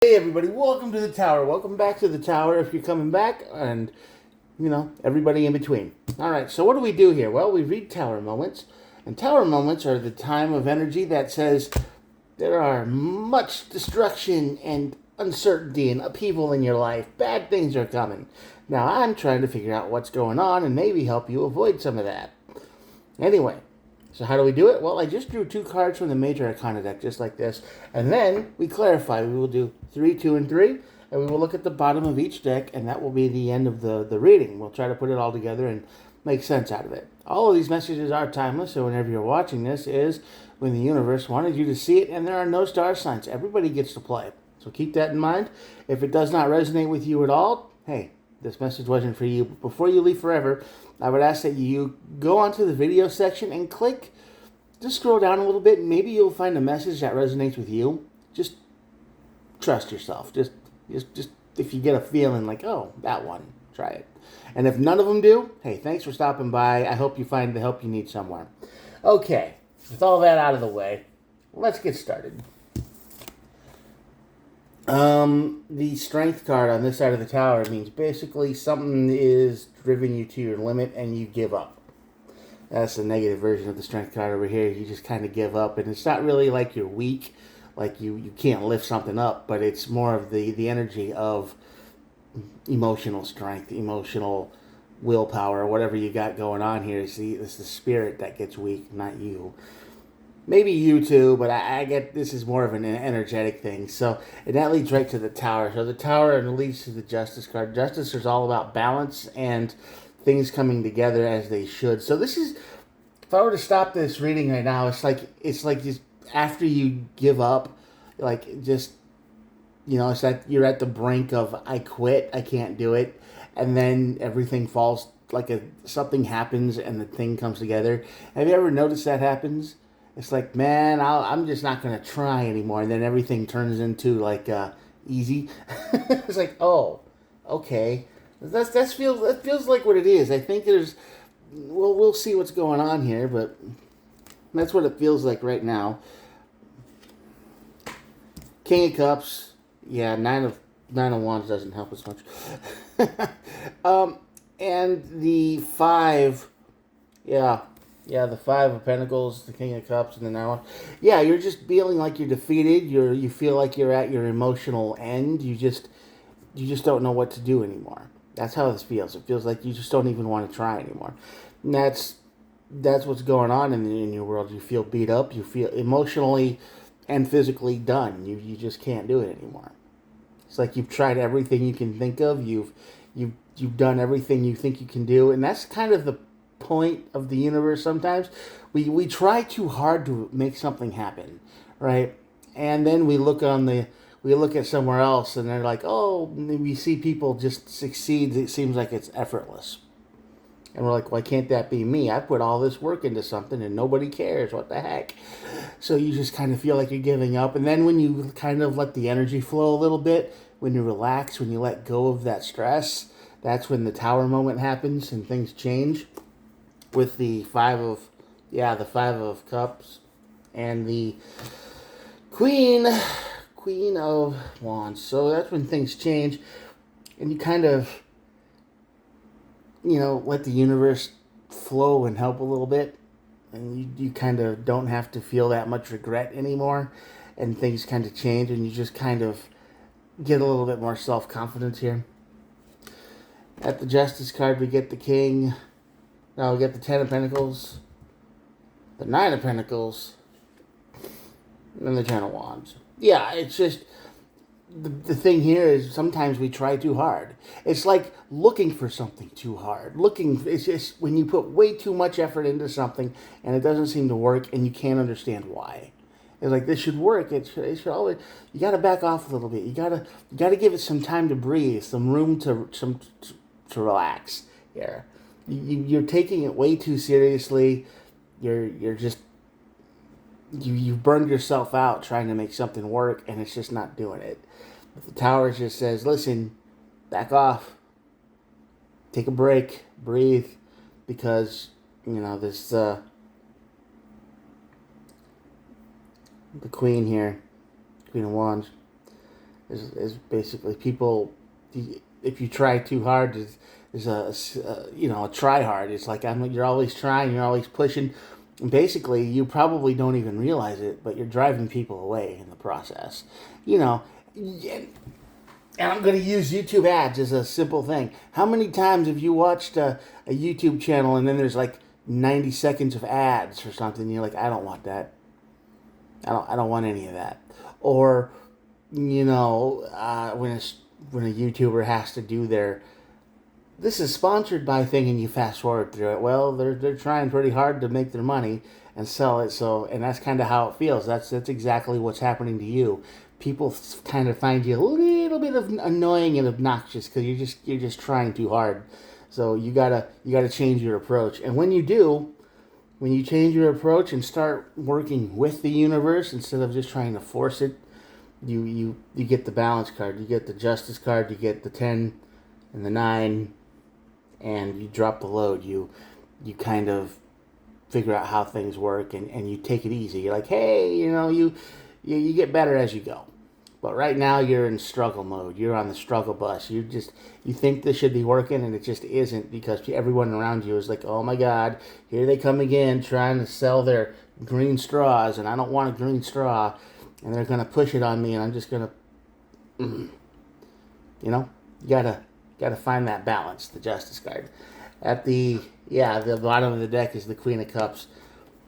Hey everybody, welcome to the tower. Welcome back to the tower if you're coming back, and everybody in between. Alright, so what do we do here? Well, we read tower moments, and tower moments are the time of energy that says there are much destruction and uncertainty and upheaval in your life. Bad things are coming. Now I'm trying to figure out what's going on and maybe help you avoid some of that. Anyway, so how do we do it? Well, I just drew two cards from the Major Arcana deck, just like this. And then we clarify. We will do 3, 2, and 3. And we will look at the bottom of each deck, and that will be the end of the reading. We'll try to put it all together and make sense out of it. All of these messages are timeless, so whenever you're watching this is when the universe wanted you to see it, and there are no star signs. Everybody gets to play. So keep that in mind. If it does not resonate with you at all, hey, this message wasn't for you. But before you leave forever, I would ask that you go onto the video section and just scroll down a little bit, and maybe you'll find a message that resonates with you. Just trust yourself. Just if you get a feeling like, oh, that one, try it. And if none of them do, hey, thanks for stopping by. I hope you find the help you need somewhere. Okay, with all that out of the way, let's get started. The strength card on this side of the tower means basically something is driving you to your limit and you give up. That's the negative version of the strength card over here. You just kind of give up, and it's not really like you're weak, like you can't lift something up, but it's more of the energy of emotional strength, emotional willpower, whatever you got going on here. It's the spirit that gets weak, not you. Maybe you too, but I get this is more of an energetic thing. So, and that leads right to the tower. So the tower leads to the justice card. Justice is all about balance and things coming together as they should. So this is, if I were to stop this reading right now, it's like just after you give up, like just it's that you're at the brink of I quit, I can't do it, and then everything falls something happens and the thing comes together. Have you ever noticed that happens? It's like, man, I'm just not going to try anymore. And then everything turns into easy. It's like, oh, okay. That feels like what it is. I think we'll see what's going on here, but that's what it feels like right now. King of Cups. Yeah, nine of Wands doesn't help us much. And the 5, yeah. Yeah, the 5 of Pentacles, the King of Cups, and the 9 of Wands. Yeah, you're just feeling like you're defeated. You feel like you're at your emotional end. You just don't know what to do anymore. That's how this feels. It feels like you just don't even want to try anymore. And that's what's going on in your world. You feel beat up. You feel emotionally and physically done. You just can't do it anymore. It's like you've tried everything you can think of. You've done everything you think you can do, and that's kind of the point of the universe. Sometimes we try too hard to make something happen, right? And then we look at somewhere else and they're like, oh, we see people just succeed. It seems like it's effortless. And we're like, why can't that be me? I put all this work into something and nobody cares. What the heck? So you just kind of feel like you're giving up. And then when you kind of let the energy flow a little bit, when you relax, when you let go of that stress, that's when the tower moment happens and things change. With the 5 of Cups and the Queen of Wands. So that's when things change, and you kind of let the universe flow and help a little bit, and you kind of don't have to feel that much regret anymore, and things kind of change, and you just kind of get a little bit more self-confidence here. At the Justice card, we get the King. Now we get the 10 of Pentacles, the 9 of Pentacles, and the 10 of Wands. Yeah, it's just, the thing here is sometimes we try too hard. It's like looking for something too hard. It's just when you put way too much effort into something and it doesn't seem to work and you can't understand why. It's like, this should work. It should always, you got to back off a little bit. You got to give it some time to breathe, some room to relax here. You're taking it way too seriously. You're just you've burned yourself out trying to make something work, and it's just not doing it. But the tower just says, listen, back off, take a break, breathe, because this the Queen here, Queen of Wands, is basically people. If you try too hard, is a try hard. It's like you're always trying, you're always pushing, and basically you probably don't even realize it, but you're driving people away in the process. You know, and I'm going to use YouTube ads as a simple thing. How many times have you watched a YouTube channel and then there's like 90 seconds of ads or something? And you're like, I don't want that. I don't want any of that. Or, when a YouTuber has to do their this is sponsored by thing and you fast forward through it. Well, they're trying pretty hard to make their money and sell it. So, and that's kind of how it feels. That's exactly what's happening to you. People kind of find you a little bit of annoying and obnoxious because you're just trying too hard. So you gotta change your approach. And when you do, when you change your approach and start working with the universe instead of just trying to force it, you get the balance card, you get the justice card, you get the 10 and the 9, and you drop the load. You kind of figure out how things work, and you take it easy. You're like, hey, you get better as you go. But right now you're in struggle mode. You're on the struggle bus. You think this should be working, and it just isn't, because everyone around you is like, oh my God, here they come again trying to sell their green straws, and I don't want a green straw, and they're going to push it on me, and I'm just going to, you gotta find that balance, the justice card. At the bottom of the deck is the Queen of Cups.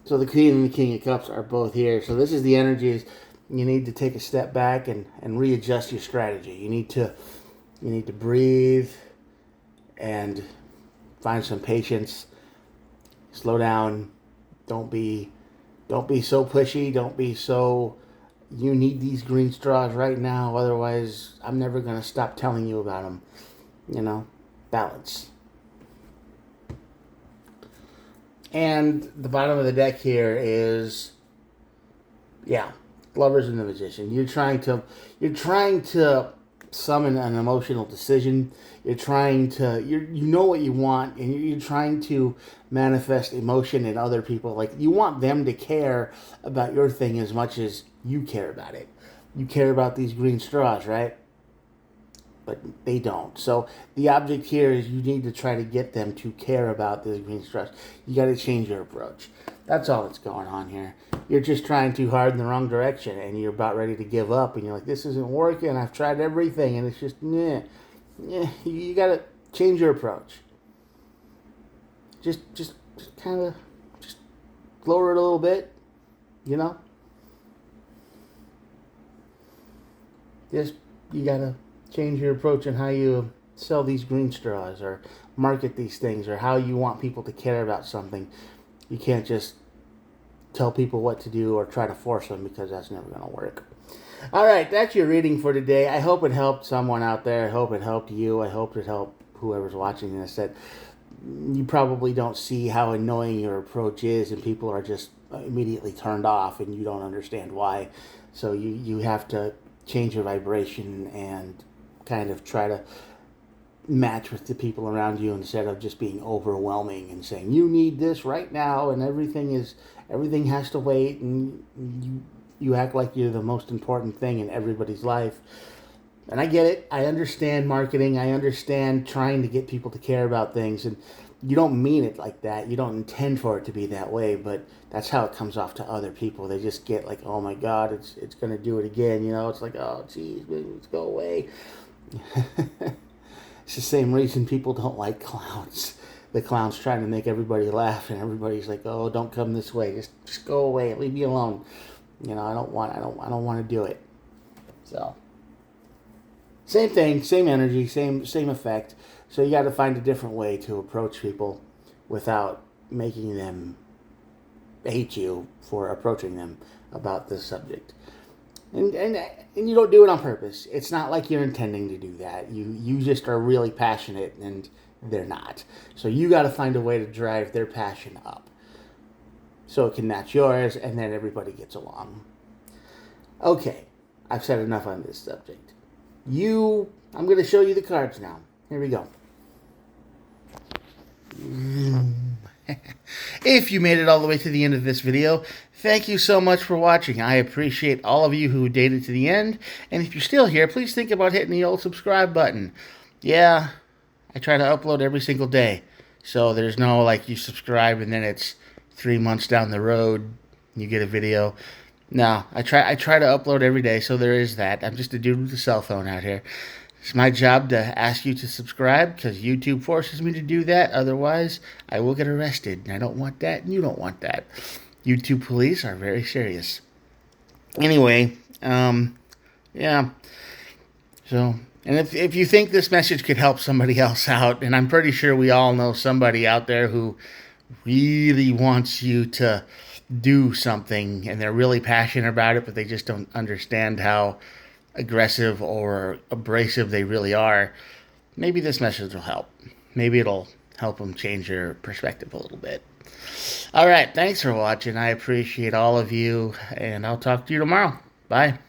So the Queen and the King of Cups are both here. So this is the energies. You need to take a step back and readjust your strategy. You need to breathe and find some patience. Slow down. Don't be so pushy. Don't be so, you need these green straws right now, otherwise I'm never going to stop telling you about them. Balance. And the bottom of the deck here is, Lovers and the Magician. You're trying to summon an emotional decision. You're trying to, you know what you want, and you're trying to manifest emotion in other people. Like, you want them to care about your thing as much as you care about it. You care about these green straws, right? But they don't. So the object here is you need to try to get them to care about this green straws. You got to change your approach. That's all that's going on here. You're just trying too hard in the wrong direction, and you're about ready to give up, and you're like, this isn't working. I've tried everything, and it's just, You got to change your approach. Just kind of, just lower it a little bit, Just, you got to change your approach on how you sell these green straws or market these things, or how you want people to care about something. You can't just tell people what to do or try to force them, because that's never going to work. All right, that's your reading for today. I hope it helped someone out there. I hope it helped you. I hope it helped whoever's watching this. That you probably don't see how annoying your approach is, and people are just immediately turned off, and you don't understand why. So you have to change your vibration and kind of try to match with the people around you, instead of just being overwhelming and saying you need this right now, and everything has to wait, and you act like you're the most important thing in everybody's life. And I get it. I understand marketing. I understand trying to get people to care about things, and you don't mean it like that. You don't intend for it to be that way, but that's how it comes off to other people. They just get like, oh my God, it's going to do it again. It's like, oh geez, let's go away. It's the same reason people don't like clowns. The clown's trying to make everybody laugh, and everybody's like, oh, don't come this way. Just go away. Leave me alone. I don't want to do it. So same thing, same energy, same effect. So you got to find a different way to approach people without making them hate you for approaching them about this subject. And you don't do it on purpose. It's not like you're intending to do that. You just are really passionate, and they're not. So you got to find a way to drive their passion up, so it can match yours, and then everybody gets along. Okay, I've said enough on this subject. I'm going to show you the cards now. Here we go. If you made it all the way to the end of this video, thank you so much for watching. I appreciate all of you who made it to the end. And if you're still here, please think about hitting the old subscribe button. Yeah, I try to upload every single day. So there's no like you subscribe and then it's 3 months down the road you get a video. No, I try to upload every day, so there is that. I'm just a dude with a cell phone out here. It's my job to ask you to subscribe because YouTube forces me to do that. Otherwise, I will get arrested. And I don't want that, and you don't want that. YouTube police are very serious. Anyway, yeah. So, and if you think this message could help somebody else out, and I'm pretty sure we all know somebody out there who really wants you to do something, and they're really passionate about it, but they just don't understand how aggressive or abrasive they really are, maybe this message will help. Maybe it'll help them change their perspective a little bit. All right, thanks for watching. I appreciate all of you, and I'll talk to you tomorrow. Bye.